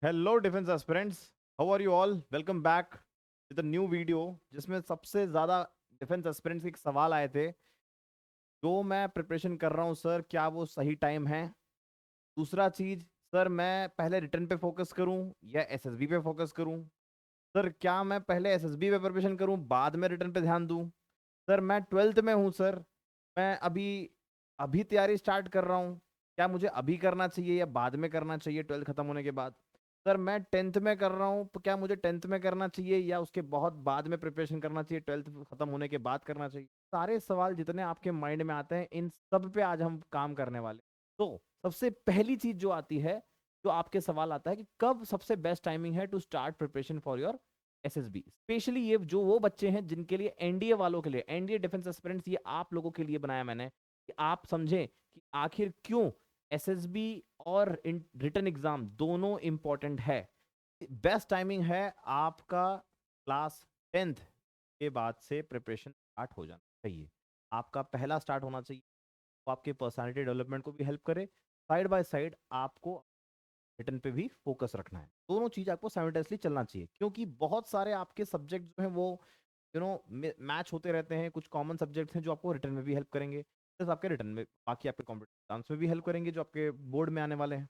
Hello defence aspirants, how are you all? Welcome back with new video जिसमें सबसे ज़्यादा defence aspirants के एक सवाल आए थे। जो मैं प्रिपरेशन कर रहा हूँ सर, क्या वो सही टाइम है? दूसरा चीज़, सर मैं पहले रिटर्न पे फोकस करूँ या एसएसबी पे फोकस करूँ? सर क्या मैं पहले एसएसबी पे प्रिपरेशन करूँ बाद में रिटर्न पे ध्यान दूँ? सर मैं ट्वेल्थ में हूँ सर, मैं अभी अभी तैयारी स्टार्ट कर रहा हूँ। क्या मुझे अभी करना चाहिए या बाद में करना चाहिए ट्वेल्थ खत्म होने के बाद? सर मैं टेंथ में कर रहा हूँ, तो क्या मुझे टेंथ में करना चाहिए या उसके बहुत बाद में प्रिपरेशन करना चाहिए, ट्वेल्थ खत्म होने के बाद करना चाहिए? सारे सवाल जितने आपके माइंड में आते हैं इन सब पे आज हम काम करने वाले। तो सबसे पहली चीज जो आती है, जो आपके सवाल आता है कि कब सबसे बेस्ट टाइमिंग है to start preparation for your SSB, specially ये जो वो बच्चे हैं जिनके लिए, एनडीए वालों के लिए, एनडीए डिफेंस एस्पिरेंट्स, ये आप लोगों के लिए बनाया मैंने कि आप समझें कि आखिर क्यों एसएसबी और रिटन एग्जाम दोनों इंपॉर्टेंट है। बेस्ट टाइमिंग है आपका क्लास टेंथ के बाद से प्रिपरेशन स्टार्ट हो जाना चाहिए। आपका पहला स्टार्ट होना चाहिए, वो आपके पर्सनालिटी डेवलपमेंट को भी हेल्प करे, साइड बाय साइड आपको रिटर्न पे भी फोकस रखना है। दोनों चीज आपको साइमल्टेनियसली चलना चाहिए, क्योंकि बहुत सारे आपके सब्जेक्ट जो हैं वो मैच होते रहते हैं। कुछ कॉमन सब्जेक्ट्स हैं जो आपको रिटर्न में भी हेल्प करेंगे, प्लस आपके रिटर्न में बाकी आपके कॉम्पिटिटिव एग्जाम्स में भी हेल्प करेंगे जो आपके बोर्ड में आने वाले हैं।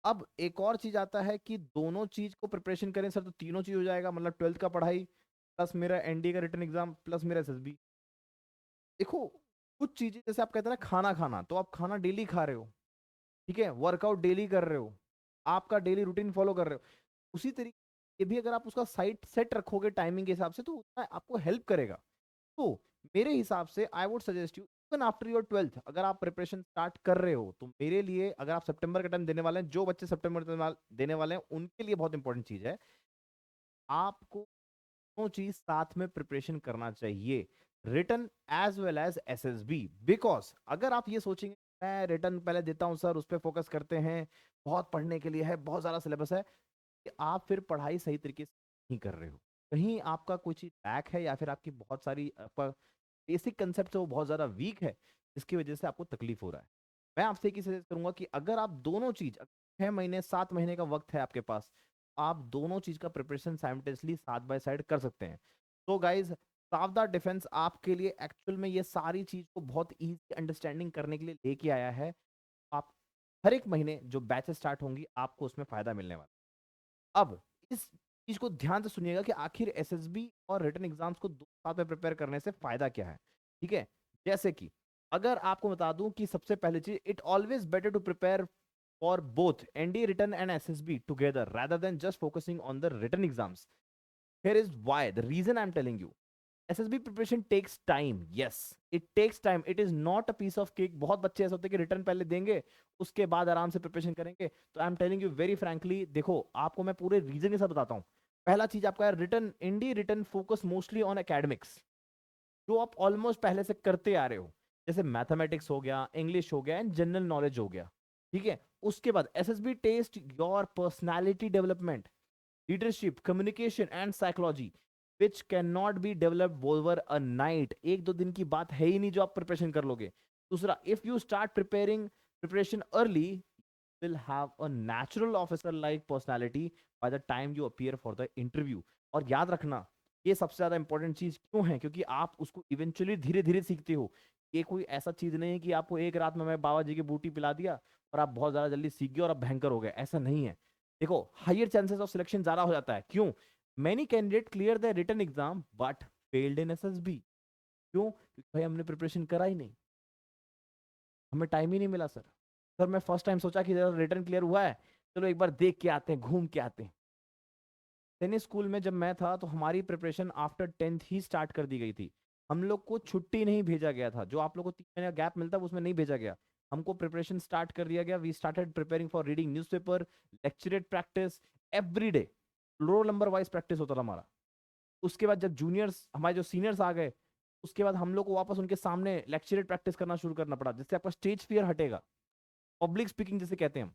अब एक और चीज आता है कि दोनों चीज को प्रिपरेशन करें सर तो तीनों चीज हो जाएगा, मतलब ट्वेल्थ का पढ़ाई प्लस मेरा एनडीए का रिटर्न एग्जाम प्लस मेरा एसएसबी। देखो, कुछ चीजें जैसे आप कहते हैं ना, खाना खाना, तो आप खाना डेली खा रहे हो, ठीक है, वर्कआउट डेली कर रहे हो, आपका डेली रूटीन फॉलो कर रहे हो, उसी तरीके ये भी अगर आप उसका साइट सेट रखोगे टाइमिंग के हिसाब से तो उतना आपको हेल्प करेगा। तो मेरे हिसाब से I would suggest you, even after your twelfth अगर आप प्रिपरेशन स्टार्ट कर रहे हो तो मेरे लिए, अगर आप सितंबर का टाइम देने वाले हैं, जो बच्चे सितंबर देने वाले हैं उनके लिए बहुत इंपॉर्टेंट चीज है, आपको दोनों चीज साथ में प्रिपरेशन करना चाहिए, written as well as SSB. Because अगर आप ये सोचेंगे मैं रिटन पहले देता हूँ सर, उस पर फोकस करते हैं, बहुत पढ़ने के लिए है, बहुत ज्यादा सिलेबस है, कि आप फिर पढ़ाई सही तरीके से नहीं कर रहे हो, कहीं आपका कोई चीज बैक है या फिर आपकी बहुत सारी आपका बेसिक कंसेप्ट है वो बहुत ज्यादा वीक है, जिसकी वजह से आपको तकलीफ हो रहा है। मैं आपसे एक ही सजेस्ट करूंगा कि अगर आप दोनों चीज, 6 महीने 7 महीने का वक्त है आपके पास, आप दोनों चीज का preparation simultaneously side by side कर सकते हैं। तो गाइज, सावधान डिफेंस आपके लिए एक्चुअल में ये सारी चीज को बहुत इजी अंडरस्टैंडिंग करने के लिए लेके आया है। आप हर एक महीने जो बैचेस स्टार्ट होंगी आपको उसमें फायदा मिलने वाला है। अब इस चीज को ध्यान से सुनिएगा कि आखिर एसएसबी और रिटन एग्जाम्स को दो साथ में प्रिपेयर करने से फायदा क्या है, ठीक है? जैसे कि अगर आपको बता दूं कि सबसे पहली चीज, it always better to prepare for both ND written and SSB together rather than just focusing on the written exams. Here is why, the reason I'm telling you. SSB preparation takes time. Yes, it takes time. It is not a piece of cake. बहुत बच्चे ऐसे होते हैं कि return पहले देंगे, उसके बाद आराम से प्रिपरेशन करेंगे। तो I am telling you very frankly, देखो आपको मैं पूरे रीजन के साथ बताता हूँ। पहला चीज आपका है return, ND return focus mostly on academics, जो आप ऑलमोस्ट पहले से करते आ रहे हो, जैसे मैथमेटिक्स हो गया, इंग्लिश हो गया एंड जनरल नॉलेज हो गया, ठीक है? उसके बाद SSB test your personality development, leadership, communication and psychology, which can not be developed over a night. एक दो दिन की बात है ही नहीं जो आप प्रिपरेशन कर लोगे। दूसरा, if you start preparing preparation early, will have a natural officer like personality by the time you appear for the interview। और याद रखना, ये सबसे ज्यादा इंपॉर्टेंट चीज क्यों है, क्योंकि आप उसको इवेंचुअली धीरे धीरे सीखते हो। ये कोई ऐसा चीज नहीं है कि आपको एक रात में मैं बाबा जी की बूटी पिला दिया और आप बहुत ज्यादा जल्दी सीख गए और आप भयंकर हो गए, ऐसा नहीं है। देखो, हायर चांसेस ऑफ सिलेक्शन ज्यादा हो जाता है, क्यों? Many candidate clear the written exam but failed in SSB. क्यों? क्योंकि भाई हमने प्रिपरेशन करा ही नहीं, हमें टाइम ही नहीं मिला सर। सर मैं फर्स्ट टाइम सोचा कि रिटर्न क्लियर हुआ है, चलो एक बार देख के आते हैं, घूम के आते हैं। टेनिस स्कूल में जब मैं था तो हमारी प्रिपरेशन आफ्टर टेंथ ही स्टार्ट कर दी गई थी। हम लोग को छुट्टी नहीं भेजा गया था, जो आप लोग को 3 महीने का गैप मिलता है उसमें नहीं भेजा गया। हमको प्रिपरेशन स्टार्ट कर दिया गया। We started preparing for reading newspaper, lecturette practice, every day roll number wise practice होता था हमारा। उसके बाद जब जूनियर्स, हमारे जो सीनियर्स आ गए, उसके बाद हम लोग को वापस उनके सामने लेक्चरेट प्रैक्टिस करना शुरू करना पड़ा, जिससे आपका स्टेज फियर हटेगा, पब्लिक स्पीकिंग जिसे कहते हैं हम,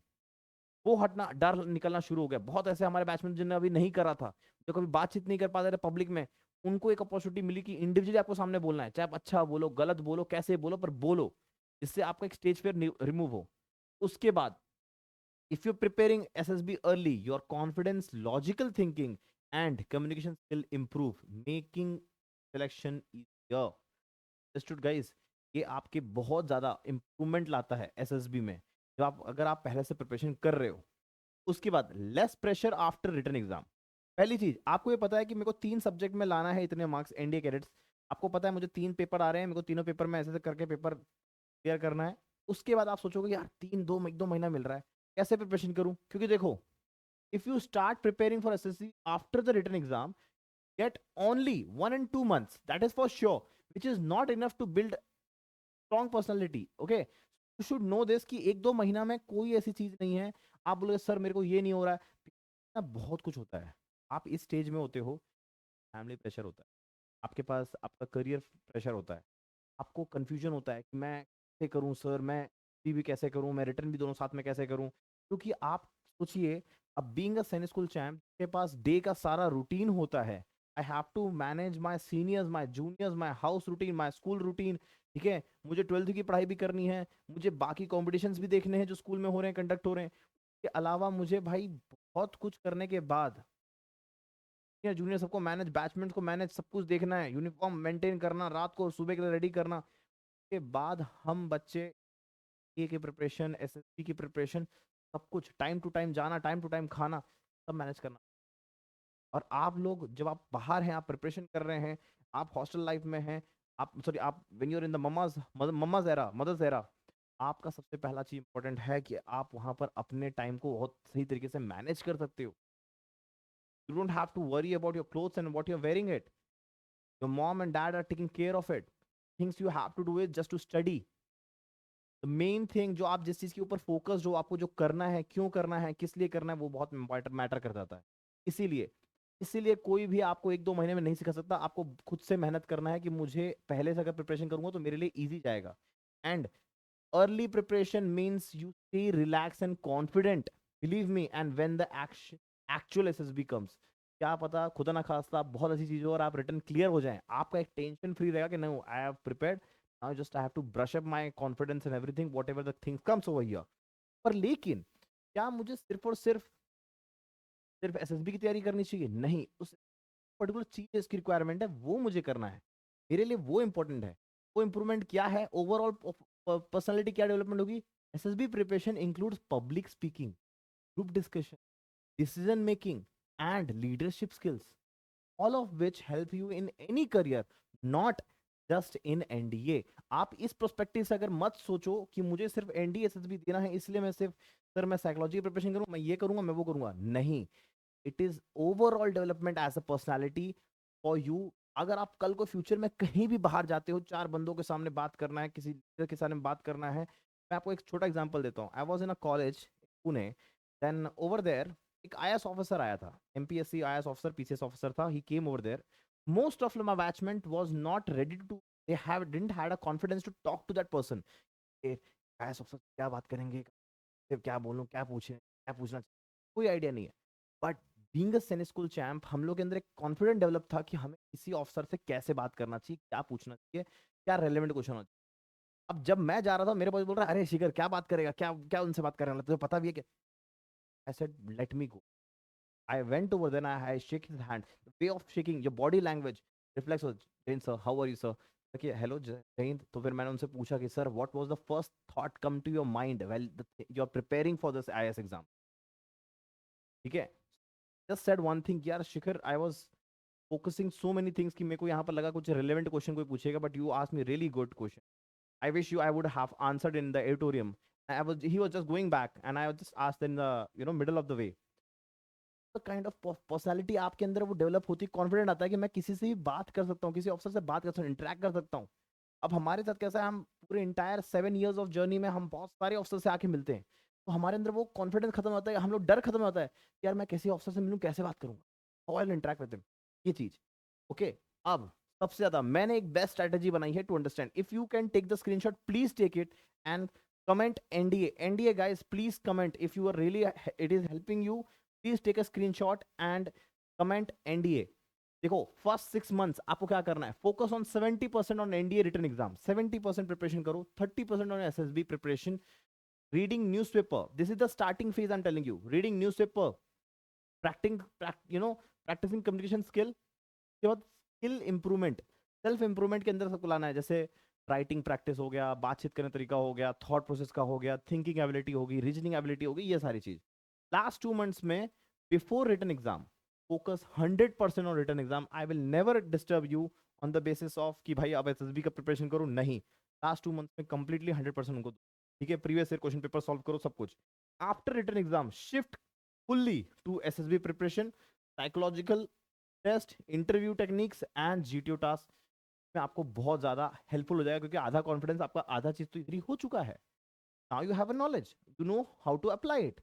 वो हटना, डर निकलना शुरू हो गया। बहुत ऐसे हमारे बैचमेट जिन्होंने अभी नहीं करा था, जो कभी बातचीत नहीं कर पाते थे पब्लिक में, उनको एक अपॉर्चुनिटी मिली कि इंडिविजुअली आपको सामने बोलना है, चाहे आप अच्छा बोलो, गलत बोलो, कैसे बोलो, पर बोलो, जिससे आपका एक स्टेज फियर रिमूव हो। उसके बाद If you're preparing SSB early, your confidence, logical thinking, and communication skill improve, making selection easier. Understood guys? ये आपके बहुत ज्यादा इंप्रूवमेंट लाता है एसएसबी में, जब आप अगर आप पहले से प्रिपरेशन कर रहे हो। उसके बाद less pressure after written exam. पहली चीज आपको ये पता है कि मेरे को 3 सब्जेक्ट में लाना है इतने मार्क्स, एनडीए कैडेट्स। आपको पता है मुझे 3 पेपर आ रहे हैं, मेरे को तीनों पेपर में ऐसे ऐसे करके पेपर क्लियर करना है। उसके बाद आप सोचोगे यार 1-2 महीना मिल रहा है, कैसे प्रिपरेशन करूं? क्योंकि देखो, if you start preparing for SSC after the written exam, get only 1 and 2 months, that is for sure, which is not enough to build strong personality. Okay, you should know this कि 1-2 महीना में कोई ऐसी चीज नहीं है। आप बोलोगे सर मेरे को ये नहीं हो रहा है, ना बहुत कुछ होता है। आप इस स्टेज में होते हो, फैमिली प्रेशर होता है, आपके पास आपका करियर प्रेशर होता है, आपको कंफ्यूजन होता है कि मैं कैसे करूं सर, मैं भी कैसे करूं, मैं रिटर्न भी दोनों साथ में कैसे करूं। क्योंकि आप सोचिए, अब बीइंग अ सैनिक स्कूल चैम्प के पास डे का सारा रूटीन होता है। I have to manage my seniors, my juniors, my house routine, my school routine. ठीक है, मुझे 12th की पढ़ाई भी करनी है, मुझे बाकी कॉम्पिटिशन्स भी देखने हैं जो स्कूल में हो रहे हैं, कंडक्ट हो रहे हैं। इसके अलावा मुझे भाई बहुत कुछ करने के बाद या जूनियर सबको मैनेज, बैचमेंट्स को मैनेज, सब कुछ देखना है, यूनिफॉर्म मेंटेन करना, रात को सुबह के लिए रेडी करना। के बाद हम बच्चे ए की प्रिपरेशन, एसएसबी की प्रिपरेशन, सब कुछ टाइम टू टाइम जाना, टाइम टू टाइम खाना, सब मैनेज करना। और आप लोग जब आप बाहर हैं, आप प्रिपरेशन कर रहे हैं, आप हॉस्टल लाइफ में हैं, आप सॉरी आप when you are in the mamma's era, mother's era, आपका सबसे पहला चीज इंपॉर्टेंट है कि आप वहां पर अपने टाइम को बहुत सही तरीके से मैनेज कर सकते हो। You don't have to worry about your clothes and what you are wearing it. Your mom and dad are taking care of it. Things you have to do it just to study. Main thing जो आप जिस चीज के ऊपर focus, जो आपको जो करना है, क्यों करना है, किस लिए करना है, वो बहुत मैटर कर जाता है। इसीलिए इसीलिए कोई भी आपको 1-2 महीने में नहीं सिखा सकता। आपको खुद से मेहनत करना है कि मुझे पहले से अगर प्रिपरेशन करूंगा तो मेरे लिए इजी जाएगा। And early preparation means you stay relax and confident, believe me. And when the actual SSB comes, क्या पता खुदा ना खास्ता बहुत अच्छी चीज हो और आप रिटर्न क्लियर हो जाएं, आपका एक टेंशन फ्री रहेगा कि no I have prepared, now just I have to brush up my confidence and everything whatever the things comes over here. पर लेकिन क्या मुझे सिर्फ और सिर्फ एसएसबी की तैयारी करनी चाहिए? नहीं, उस पर्टिकुलर चीज इसकी रिक्वायरमेंट है, वो मुझे करना है, मेरे लिए वो इंपॉर्टेंट है। वो इंप्रूवमेंट क्या है, ओवरऑल पर्सनालिटी क्या डेवलपमेंट होगी? SSB preparation includes public speaking, group discussion, decision making, and leadership skills, all of which help you in any career, not just in NDA. आप इस प्रोस्पेक्टिव से अगर मत सोचो कि मुझे सिर्फ एनडीए एसएसबी देना है इसलिए मैं सिर्फ, सर मैं साइकोलॉजी प्रिपरेशन करूँ, मैं ये करूंगा, मैं वो करूंगा, नहीं। It is overall development as a personality for you. अगर आप कल को फ्यूचर में कहीं भी बाहर जाते हो, 4 बंदों के सामने बात करना है, किसी लीडर के सामने बात करना है। मैं आपको एक छोटा एग्जांपल देता हूँ। I was in a college Pune, then over there एक आईएएस ऑफिसर आया था, MPSC IAS officer, PCS officer था। He came over there, most of my batchmate was not ready to, they have didn't had a confidence to talk to that person. IAS officer क्या बात करेंगे, फिर क्या बोलूं, क्या पूछे, क्या पूछना, कोई आइडिया नहीं है। बट बीइंग अ सैनिक स्कूल चैंप, हम लोग के अंदर एक कॉन्फिडेंट डेवलप था कि हमें किसी ऑफिसर से कैसे बात करना चाहिए, क्या पूछना चाहिए, क्या रेलेवेंट क्वेश्चन होना चाहिए। अब जब मैं जा रहा था, मेरे पास बोल रहा है अरे शिखर क्या बात करेगा, क्या क्या उनसे बात करेगा, तुझे पता भी है क्या? I said let me go. I went over, then I shake his hand, the way of shaking, your body language reflex was, Jain sir how are you sir, कि हेलो जैन। तो फिर मैंने उनसे पूछा कि sir what was the first thought come to your mind when you are preparing for this IAS exam? ठीक है, just said one thing, यार Shikhar I was focusing so many things कि मेरे को यहाँ पर लगा कुछ रिलेवेंट क्वेश्चन कोई पूछेगा, but you asked me really good question. I wish you I would have answered in the auditorium. He was just going back, and I just asked in the middle of the way. The kind of personality आपके अंदर वो develop होती है, confident आता है कि मैं किसी से भी बात कर सकता हूँ, किसी ऑफिसर से बात कर सकता हूँ, इंटरेक्ट कर सकता हूँ। अब हमारे साथ कैसा है, हम पूरे इंटायर 7 years ऑफ जर्नी में हम बहुत सारे ऑफिसर से आके मिलते हैं, तो हमारे अंदर वो कॉन्फिडेंस खत्म होता है, हम लोग डर खत्म होता है कि यार मैं किसी ऑफिसर से मिलूँ, कैसे बात करूंगा, how I will interact with him, ये चीज। ओके, अब सबसे ज्यादा मैंने एक बेस्ट स्ट्रेटेजी बनाई है to understand. If you can take the screenshot, please take it and comment NDA, NDA guys, please comment if you are really, it is helping you. Please take a screenshot and comment NDA. देखो first 6 months आपको क्या करना है, focus on 70% on NDA written exam, 70% preparation करो, 30% on SSB preparation. Reading newspaper. This is the starting phase. I'm telling you. Reading newspaper. Practicing communication skill. के बाद skill improvement, self improvement के अंदर सबको लाना है. जैसे राइटिंग प्रैक्टिस हो गया, बातचीत करने तरीका हो गया, थॉट प्रोसेस का हो गया, थिंकिंग एबिलिटी होगी, रीजनिंग एबिलिटी होगी, ये सारी चीज. लास्ट 2 months में before written exam focus 100% on written exam. I will never disturb you on the basis of कि भाई अब एसएसबी का प्रिपरेशन करो, नहीं. लास्ट 2 months में कंप्लीटली 100% उनको दो. ठीक है, previous year question paper solve करो, सब कुछ. After written exam shift fully to SSB preparation. Psychological test, interview techniques and GTO task में आपको बहुत ज्यादा हेल्पफुल हो जाएगा, क्योंकि आधा कॉन्फिडेंस आपका, आधा चीज तो इतनी हो चुका है. Now you have a knowledge, you know how to apply it.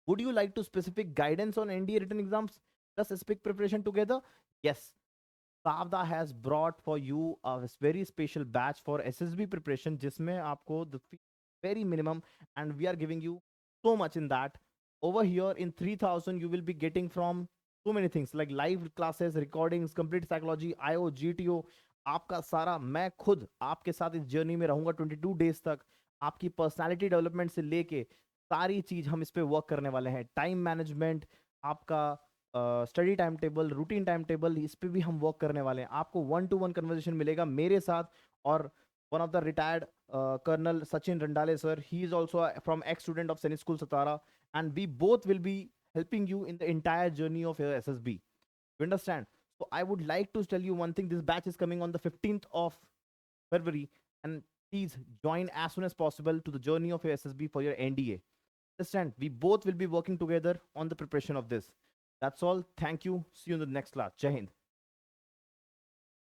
Would you like to specific guidance on NDA written exams plus specific preparation together? Yes. Savda has brought for you a very special batch for SSB preparation, जिसमें आपको the very minimum, and we are giving you so much in that. Over here in 3000 you will be getting from so many things like live classes, recordings, complete psychology, IO, GTO. आपका सारा, मैं खुद आपके साथ इस journey में रहूंगा 22 days तक. आपकी पर्सनालिटी डेवलपमेंट से लेके सारी चीज हम इस पे वर्क करने वाले हैं. टाइम मैनेजमेंट, आपका study time table, routine time table, इस पे भी हम वर्क करने वाले हैं. आपको 1-to-1 कन्वर्सेशन मिलेगा मेरे साथ और one of the retired colonel Sachin Randale sir. He is also from ex student of Sainik school Satara, and we both will be helping you in the entire journey of your SSB. You understand? So I would like to tell you one thing. This batch is coming on the 15th of February, and please join as soon as possible to the journey of your SSB for your NDA. Understand? We both will be working together on the preparation of this. That's all. Thank you. See you in the next class. Jai Hind.